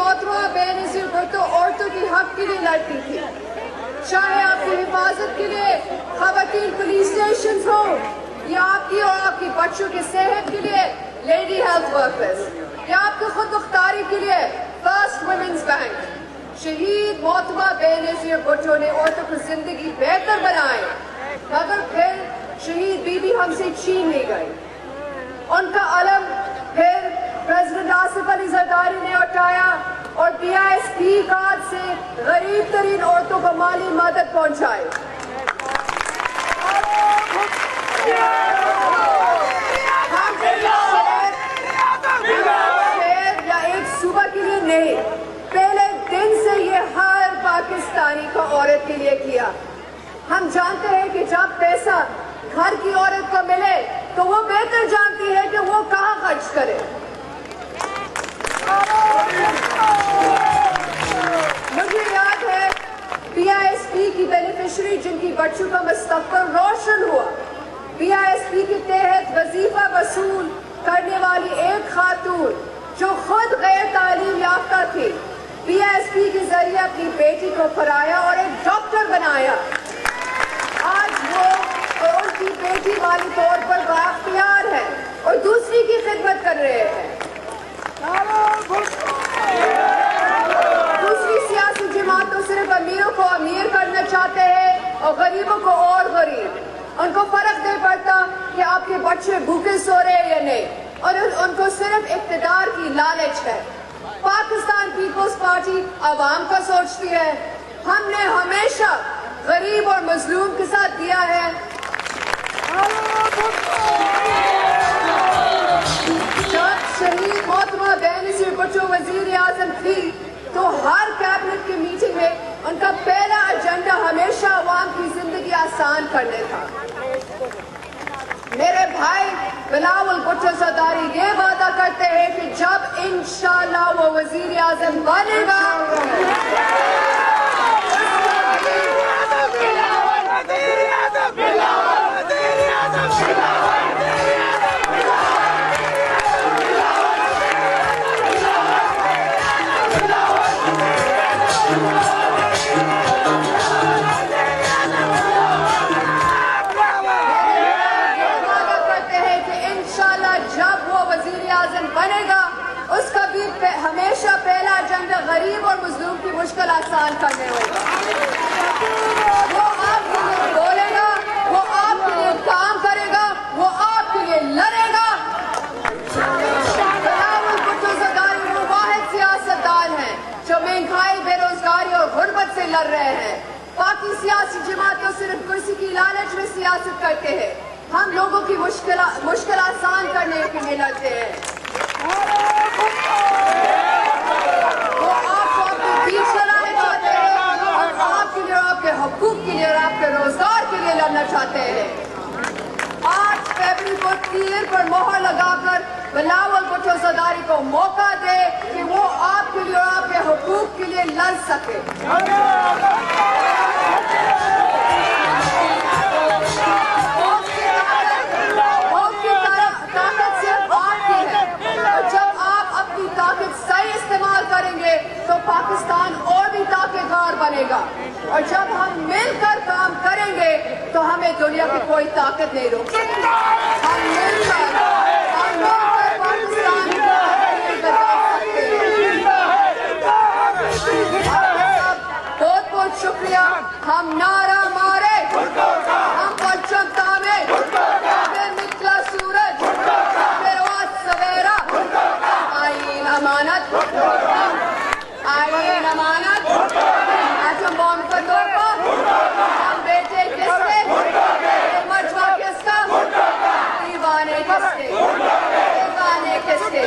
محترمہ بینظیر بھٹو عورتوں کے حق کے لیے لڑتی تھی، چاہے آپ کی حفاظت کے لیے خواتین پولیس اسٹیشنز ہوں یا آپ کی اور آپ کی بچوں کی صحت کے لیے لیڈی ہیلتھ ورکرز یا آپ کی خود مختاری کے لیے فرسٹ ویمنز بینک. شہید محترمہ بینظیر بھٹو نے عورتوں کی زندگی بہتر بنائی، مگر پھر شہید بی بی ہم سے چھین لی گئی. ان کا علم پھر پریزیڈنٹ آصف علی زرداری نے اٹھایا اور PISP کارڈ سے غریب ترین عورتوں کو مالی مدد پہنچائی. شہر یا ایک صبح کے لیے نہیں، پہلے دن سے یہ ہر پاکستانی کو عورت کے لیے کیا. ہم جانتے ہیں کہ جب پیسہ گھر کی عورت کو ملے تو وہ بہتر جانتی ہے کہ وہ کہاں خرچ کرے. مجھے یاد ہے PISP کی بینیفیشری جن کی بچوں کا مستقبل روشن ہوا، PISP کے تحت وظیفہ وصول کرنے والی ایک خاتون جو خود غیر تعلیم یافتہ تھی، PISP کے ذریعے اپنی بیٹی کو پڑھایا اور ایک ڈاکٹر بنایا. آج وہ اور ان کی بیٹی مالی طور پر بااختیار ہے اور دوسری کی خدمت کر رہے ہیں. دوسری سیاسی جماعتوں صرف امیروں کو امیر کرنا چاہتے ہیں اور غریبوں کو اور غریب. ان کو فرق نہیں پڑتا کہ آپ کے بچے بھوکے سو رہے ہیں یا نہیں، اور ان کو صرف اقتدار کی لالچ ہے. پاکستان پیپلز پارٹی عوام کا سوچتی ہے. ہم نے ہمیشہ غریب اور مظلوم کے ساتھ دیا ہے. جب شہید محترمہ بینظیر بھٹو وزیر اعظم تھی تو ہر کیبنٹ کی میٹنگ میں ان کا پہلا ایجنڈا ہمیشہ عوام کی زندگی آسان کرنے تھا. میرے بھائی بلاول بھٹو زرداری یہ وعدہ کرتے ہیں کہ جب انشاءاللہ وہ وزیر اعظم بنے گا اس کا بھی ہمیشہ پہلا ایجنڈا غریب اور مظلوم کی مشکل آسان کرنے ہوگا. وہ آپ کے لیے بولے گا، وہ آپ کے لیے کام کرے گا، وہ آپ کے لیے لڑے گا. بلاول بھٹو زرداری وہ واحد سیاستدان ہیں جو مہنگائی، بے روزگاری اور غربت سے لڑ رہے ہیں. باقی سیاسی جماعتیں صرف کرسی کی لالچ میں سیاست کرتے ہیں. ہم لوگوں کی مشکل آسان کرنے کے لیے لڑتے ہیں. وہ آپ کو اپنی پیٹ چلانے چاہتے ہیں اور آپ کے لیے، آپ کے حقوق کے لیے اور آپ کے روزگار کے لیے لڑنا چاہتے ہیں. 8 فروری کو تیر پر مہر لگا کر بلاول بھٹو زرداری کو موقع دے کہ وہ آپ کے لیے اور آپ کے حقوق کے لیے لڑ سکے. تو پاکستان اور بھی طاقتور بنے گا، اور جب ہم مل کر کام کریں گے تو ہمیں دنیا کی کوئی طاقت نہیں روک سکتی. ہم مل کر پاکستان بہت بہت شکریہ. ہم نعرہ مارے، ہم پرچم تامے، پھر نکلا سورج، پھر آج سویرا. آئین امانت، آئین امانت، ایٹم بم کا تحفہ. ہم بیٹے کس کے، مجمع کس کا، دیوانے کس کے، دیوانے کس کے.